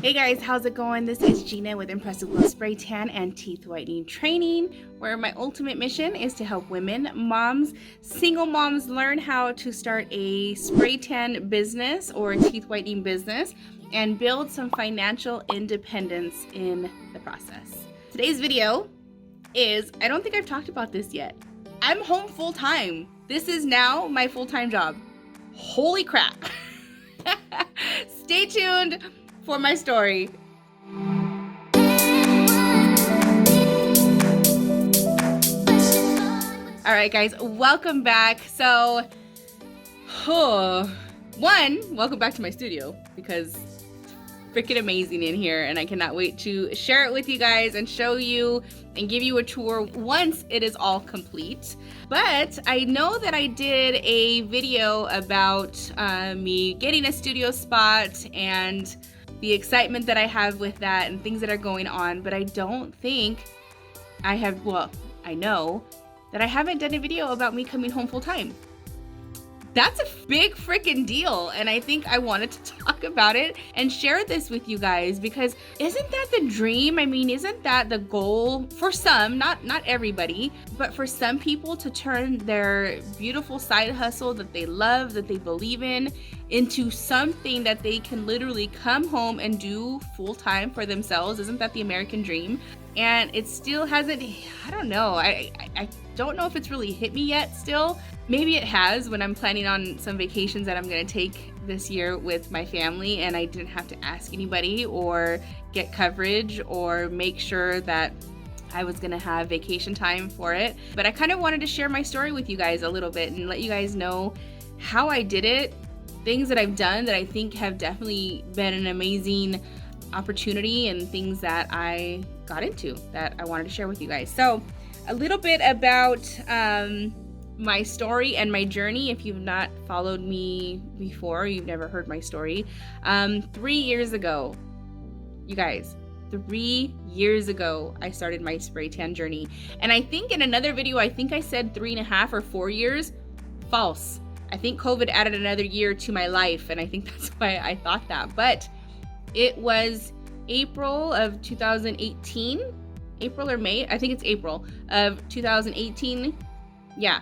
Hey guys, how's it going? This is Gina with Impressive Glow Spray Tan and Teeth Whitening Training, where my ultimate mission is to help women, moms, single moms learn how to start a spray tan business or a teeth whitening business and build some financial independence in the process. Today's video is, I don't think I've talked about this yet. I'm home full time. This is now my full-time job. Holy crap. Stay tuned for my story. All right, guys, welcome back. So, welcome back to my studio because it's freaking amazing in here and I cannot wait to share it with you guys and show you and give you a tour once it is all complete. But I know that I did a video about me getting a studio spot and the excitement that I have with that and things that are going on, but I don't think I have, well, I know that I haven't done a video about me coming home full time. That's a big freaking deal, and I think I wanted to talk about it and share this with you guys because isn't that the dream? I mean, isn't that the goal for some, not everybody, but for some people to turn their beautiful side hustle that they love, that they believe in, into something that they can literally come home and do full time for themselves? Isn't that the American dream? And it still hasn't, I don't know. I don't know if it's really hit me yet still. Maybe it has when I'm planning on some vacations that I'm gonna take this year with my family and I didn't have to ask anybody or get coverage or make sure that I was gonna have vacation time for it. But I kind of wanted to share my story with you guys a little bit and let you guys know how I did it, things that I've done that I think have definitely been an amazing opportunity and things that I got into that I wanted to share with you guys. So a little bit about my story and my journey. If you've not followed me before, you've never heard my story. 3 years ago, you guys, 3 years ago, I started my spray tan journey. And I think in another video, I think I said 3.5 or 4 years. False. I think COVID added another year to my life. And I think that's why I thought that. But it was April of 2018. April or May, I think it's April of 2018. Yeah,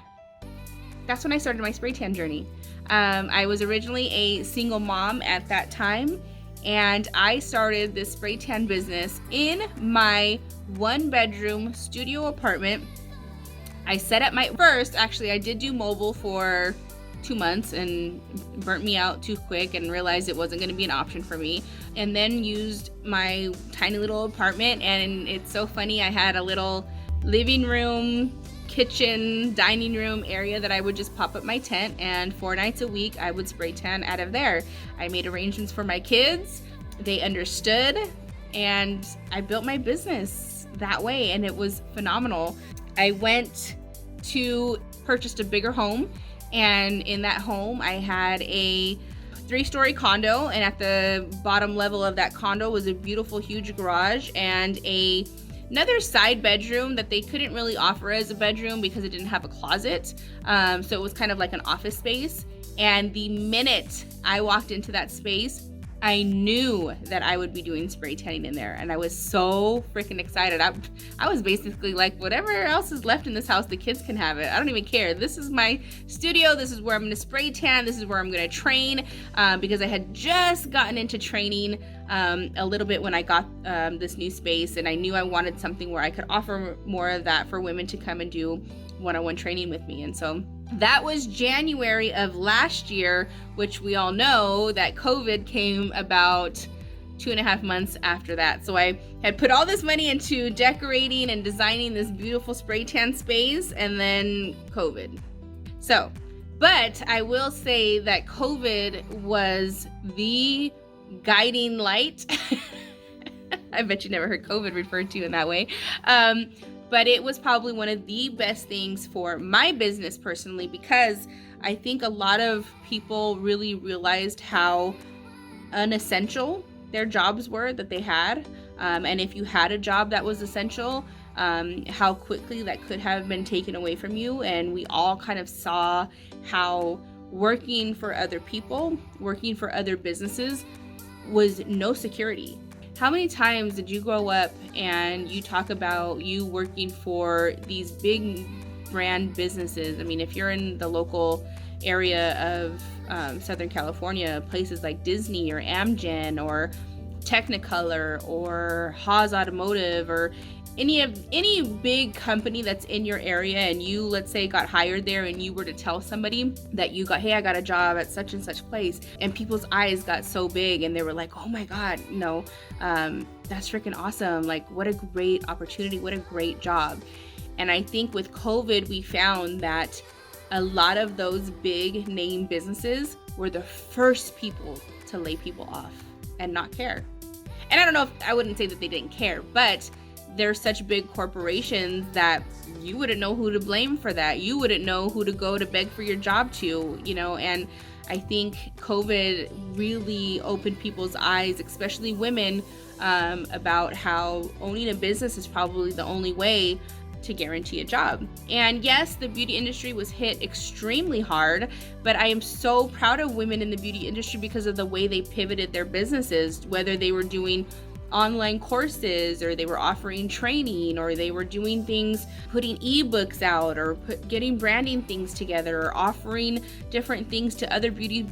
that's when I started my spray tan journey. I was originally a single mom at that time, and I started this spray tan business in my 1-bedroom studio apartment. I set up my first, actually I did do mobile for 2 months and burnt me out too quick and realized it wasn't going to be an option for me, and then used my tiny little apartment. And it's so funny, I had a little living room, kitchen, dining room area that I would just pop up my tent, and 4 nights a week I would spray tan out of there. I made arrangements for my kids, they understood, and I built my business that way, and it was phenomenal. I went to purchased a bigger home, and in that home I had a 3-story condo, and at the bottom level of that condo was a beautiful huge garage and another side bedroom that they couldn't really offer as a bedroom because it didn't have a closet. So it was kind of like an office space. And the minute I walked into that space, I knew that I would be doing spray tanning in there, and I was so freaking excited. I was basically like, whatever else is left in this house, the kids can have it. I don't even care. This is my studio. This is where I'm gonna spray tan. This is where I'm gonna train, because I had just gotten into training a little bit when I got this new space, and I knew I wanted something where I could offer more of that for women to come and do one-on-one training with me. And so that was January of last year, which we all know that COVID came about 2.5 months after that. So I had put all this money into decorating and designing this beautiful spray tan space, and then COVID. So, but I will say that COVID was the guiding light. I bet you never heard COVID referred to in that way. But it was probably one of the best things for my business personally, because I think a lot of people really realized how unessential their jobs were that they had. And if you had a job that was essential, how quickly that could have been taken away from you. And we all kind of saw how working for other people, working for other businesses was no security. how many times did you grow up and you talk about you working for these big brand businesses? I mean, if you're in the local area of Southern California, places like Disney or Amgen or Technicolor or Haas Automotive or any big company that's in your area, and you, let's say, got hired there, and you were to tell somebody that you got, hey, I got a job at such and such place, and people's eyes got so big and they were like, oh my God, no, that's freaking awesome. Like, what a great opportunity, what a great job. And I think with COVID, we found that a lot of those big name businesses were the first people to lay people off and not care. And I don't know if I wouldn't say that they didn't care, but they're such big corporations that you wouldn't know who to blame for that. You wouldn't know who to go to beg for your job to, and I think COVID really opened people's eyes, especially women, about how owning a business is probably the only way to guarantee a job. And yes, the beauty industry was hit extremely hard, but I am so proud of women in the beauty industry because of the way they pivoted their businesses, whether they were doing online courses or they were offering training or they were doing things, putting ebooks out or getting branding things together or offering different things to other beauty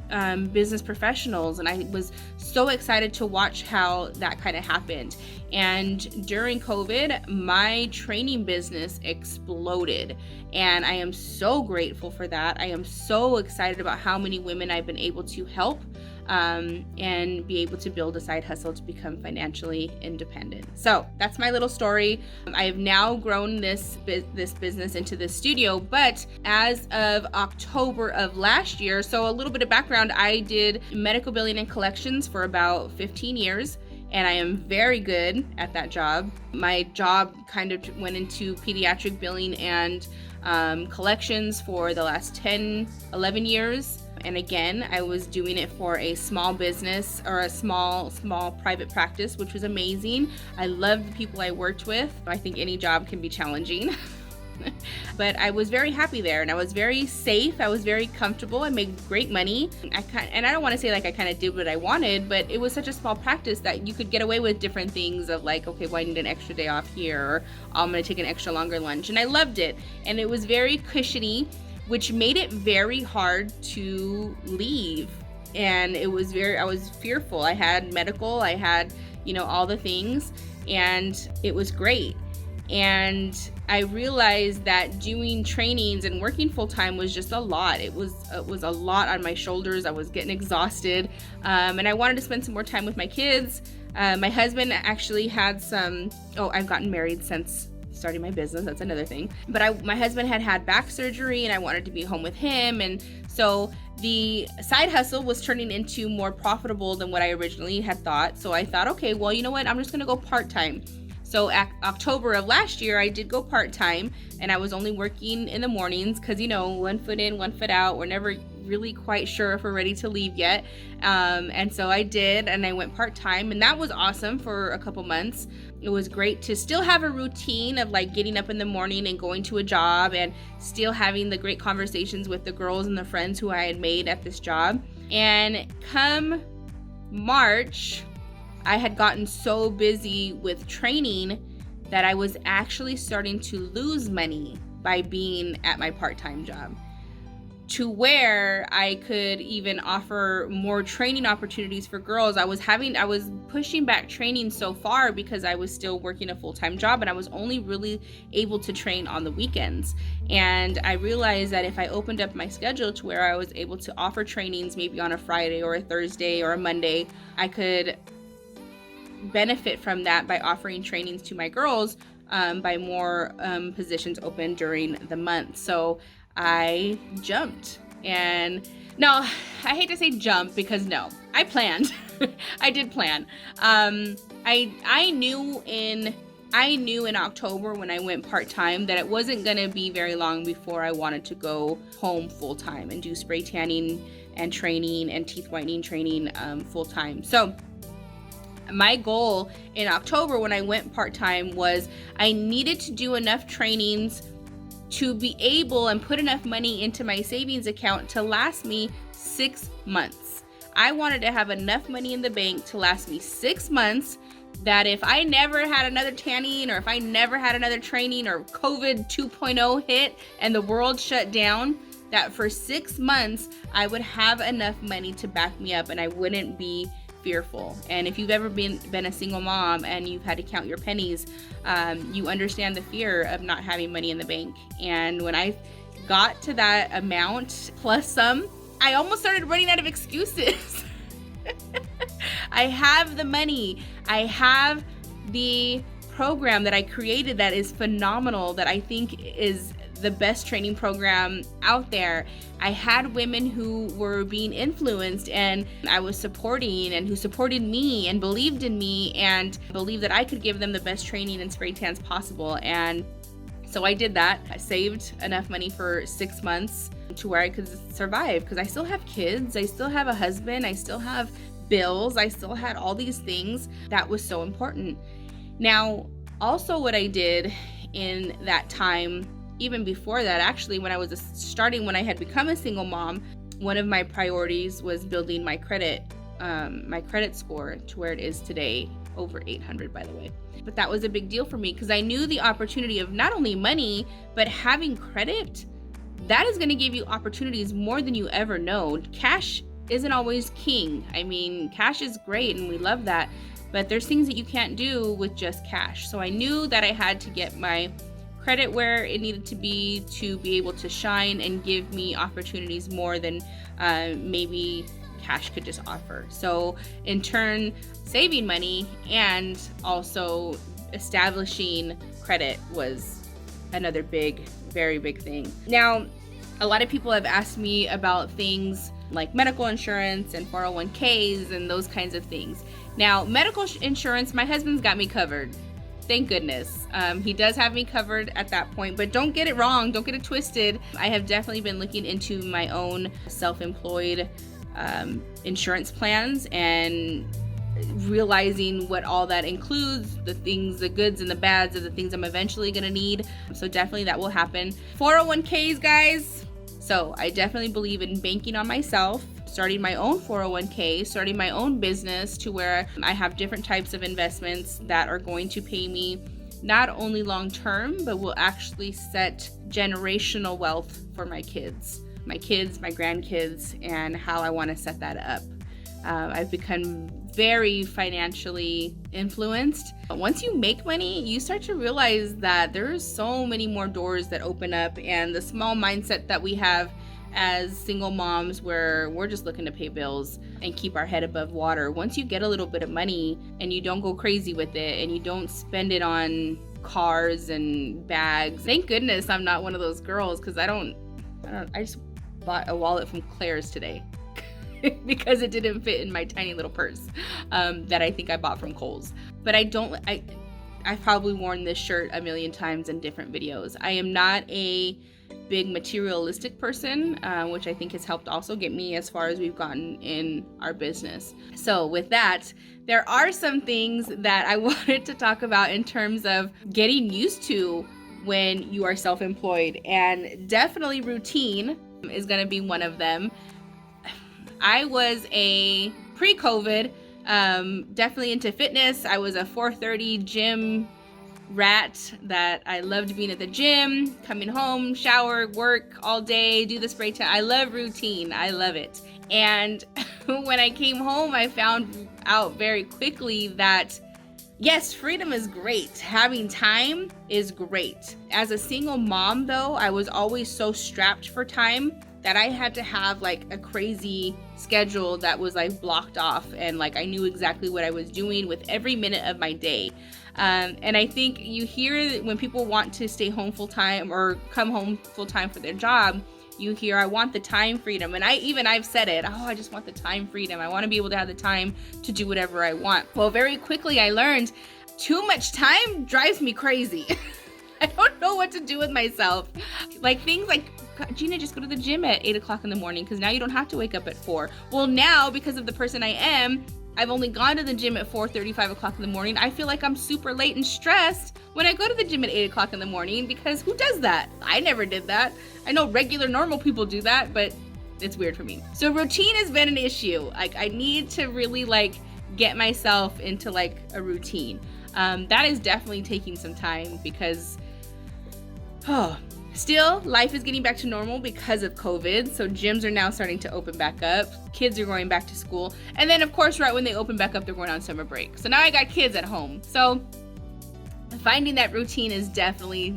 business professionals. And I was so excited to watch how that kind of happened. And during COVID, my training business exploded. And I am so grateful for that. I am so excited about how many women I've been able to help and be able to build a side hustle to become financially independent. So that's my little story. I have now grown this business into this studio, but as of October of last year, so a little bit of background, I did medical billing and collections for about 15 years. And I am very good at that job. My job kind of went into pediatric billing and collections for the last 10, 11 years. And again, I was doing it for a small business or a small private practice, which was amazing. I loved the people I worked with. I think any job can be challenging. But I was very happy there and I was very safe. I was very comfortable. I made great money. And I don't want to say like I kind of did what I wanted, but it was such a small practice that you could get away with different things of like, okay, well, I need an extra day off here, or I'm going to take an extra longer lunch. And I loved it. And it was very cushiony, which made it very hard to leave. And I was fearful. I had medical, I had, all the things, and it was great. And I realized that doing trainings and working full time was just a lot. It was a lot on my shoulders. I was getting exhausted, and I wanted to spend some more time with my kids. My husband actually had I've gotten married since starting my business. That's another thing. But my husband had back surgery, and I wanted to be home with him, and so the side hustle was turning into more profitable than what I originally had thought. So I thought, okay, well, you know what? I'm just gonna go part-time. So October of last year, I did go part-time, and I was only working in the mornings because, 1 foot in, 1 foot out. We're never really quite sure if we're ready to leave yet. And so I did, and I went part-time, and that was awesome for a couple months. It was great to still have a routine of like getting up in the morning and going to a job and still having the great conversations with the girls and the friends who I had made at this job. And come March, I had gotten so busy with training that I was actually starting to lose money by being at my part-time job, to where I could even offer more training opportunities for girls. I was pushing back training so far because I was still working a full-time job, and I was only really able to train on the weekends. And I realized that if I opened up my schedule to where I was able to offer trainings maybe on a Friday or a Thursday or a Monday, I could benefit from that by offering trainings to my girls by more positions open during the month. So I jumped. And no, I hate to say jump because no, I planned. I did plan. I knew in October when I went part-time that it wasn't going to be very long before I wanted to go home full-time and do spray tanning and training and teeth whitening training full-time. So my goal in October when I went part-time was I needed to do enough trainings to be able and put enough money into my savings account to last me 6 months. I wanted to have enough money in the bank to last me 6 months, that if I never had another tanning, or if I never had another training, or COVID 2.0 hit and the world shut down, that for 6 months I would have enough money to back me up and I wouldn't be fearful. And if you've ever been a single mom and you've had to count your pennies, you understand the fear of not having money in the bank. And when I got to that amount plus some, I almost started running out of excuses. I have the money. I have the program that I created that is phenomenal, that I think is the best training program out there. I had women who were being influenced and I was supporting, and who supported me and believed in me and believed that I could give them the best training in spray tans possible. And so I did that. I saved enough money for 6 months to where I could survive, because I still have kids, I still have a husband, I still have bills, I still had all these things that was so important. Now, also what I did in that time, even before that, actually, when I was when I had become a single mom, one of my priorities was building my credit score to where it is today, over 800, by the way. But that was a big deal for me, because I knew the opportunity of not only money, but having credit. That is going to give you opportunities more than you ever know. Cash isn't always king. I mean, cash is great and we love that, but there's things that you can't do with just cash. So I knew that I had to get my credit where it needed to be able to shine and give me opportunities more than maybe cash could just offer. So in turn, saving money and also establishing credit was another very big thing. Now, a lot of people have asked me about things like medical insurance and 401ks and those kinds of things. Now, medical insurance, my husband's got me covered. Thank goodness. He does have me covered at that point, but don't get it wrong. Don't get it twisted. I have definitely been looking into my own self-employed insurance plans and realizing what all that includes, the goods and the bads of the things I'm eventually going to need. So definitely that will happen. 401ks, guys. So I definitely believe in banking on myself, starting my own 401k, starting my own business to where I have different types of investments that are going to pay me not only long term, but will actually set generational wealth for my kids, my grandkids, and how I want to set that up. I've become very financially influenced. But once you make money, you start to realize that there's so many more doors that open up, and the small mindset that we have as single moms where we're just looking to pay bills and keep our head above water. Once you get a little bit of money and you don't go crazy with it and you don't spend it on cars and bags. Thank goodness I'm not one of those girls, because I just bought a wallet from Claire's today. Because it didn't fit in my tiny little purse that I think I bought from Kohl's. But I've probably worn this shirt a million times in different videos. I am not a big materialistic person, which I think has helped also get me as far as we've gotten in our business. So with that, there are some things that I wanted to talk about in terms of getting used to when you are self-employed, and definitely routine is going to be one of them. I was a pre-COVID, definitely into fitness. I was a 4:30 gym rat that I loved being at the gym, coming home, shower, work all day, do the spray tan. I love routine. I love it. And when I came home, I found out very quickly that yes, freedom is great. Having time is great. As a single mom, though, I was always so strapped for time that I had to have like a crazy schedule that was like blocked off, and like I knew exactly what I was doing with every minute of my day. And I think you hear when people want to stay home full time or come home full time for their job, you hear, I want the time freedom. And I've said it, I just want the time freedom. I want to be able to have the time to do whatever I want. Well, very quickly I learned too much time drives me crazy. I don't know what to do with myself. Like things like, Gina, just go to the gym at 8 o'clock in the morning, because now you don't have to wake up at 4. Well, now because of the person I am, I've only gone to the gym at 4:30, 5 o'clock in the morning. I feel like I'm super late and stressed when I go to the gym at 8 o'clock in the morning, because who does that? I never did that. I know regular normal people do that, but It's weird for me. So routine has been an issue. Like I need to really like get myself into like a routine. That is definitely taking some time because still life is getting back to normal because of COVID. So gyms are now starting to open back up. Kids are going back to school. And then of course, right when they open back up, they're going on summer break. So now I got kids at home. So finding that routine is definitely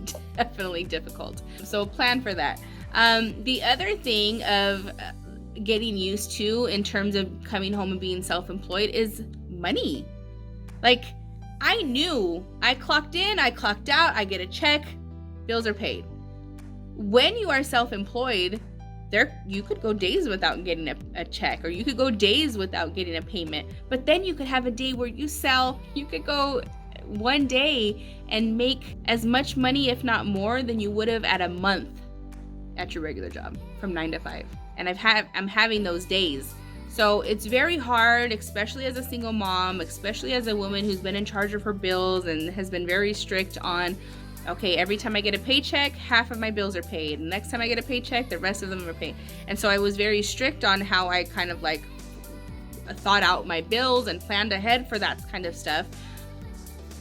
difficult. So plan for that. The other thing of getting used to in terms of coming home and being self-employed is money. Like I knew I clocked in, I clocked out, I get a check, bills are paid. When you are self-employed, you could go days without getting a check, or you could go days without getting a payment. But then you could have a day where you could go one day and make as much money, if not more, than you would have at a month at your regular job from 9 to 5. And I'm having those days. So it's very hard, especially as a single mom, especially as a woman who's been in charge of her bills and has been very strict on, okay, every time I get a paycheck, half of my bills are paid. And next time I get a paycheck, the rest of them are paid. And so I was very strict on how I kind of like thought out my bills and planned ahead for that kind of stuff.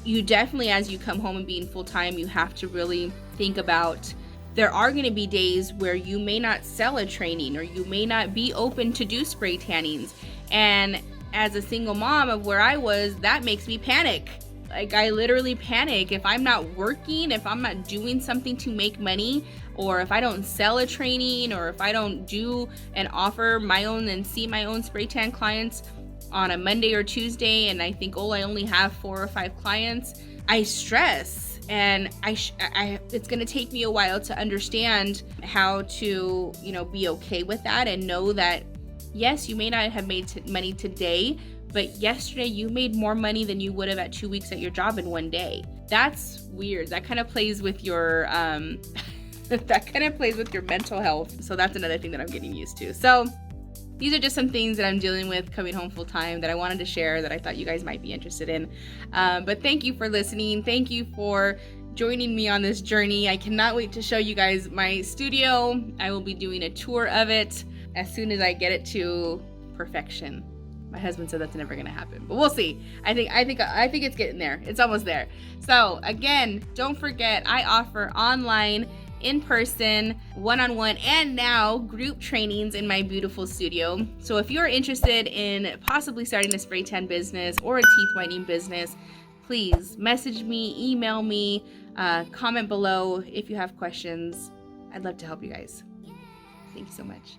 You definitely, as you come home and being full-time, you have to really think about, there are going to be days where you may not sell a training, or you may not be open to do spray tannings. And as a single mom of where I was, that makes me panic. Like I literally panic if I'm not working, if I'm not doing something to make money, or if I don't sell a training, or if I don't do and offer my own and see my own spray tan clients on a Monday or Tuesday, and I think, I only have 4 or 5 clients, I stress. And it's going to take me a while to understand how to, be okay with that, and know that, yes, you may not have made money today, but yesterday you made more money than you would have at 2 weeks at your job in one day. That's weird. That kind of plays with your, mental health. So that's another thing that I'm getting used to. So these are just some things that I'm dealing with coming home full time that I wanted to share, that I thought you guys might be interested in. But thank you for listening. Thank you for joining me on this journey. I cannot wait to show you guys my studio. I will be doing a tour of it as soon as I get it to perfection. My husband said that's never going to happen, but we'll see. I think it's getting there. It's almost there. So again, don't forget, I offer online, in-person, one-on-one, and now group trainings in my beautiful studio. So if you're interested in possibly starting a spray tan business or a teeth whitening business, please message me, email me, comment below if you have questions. I'd love to help you guys. Thank you so much.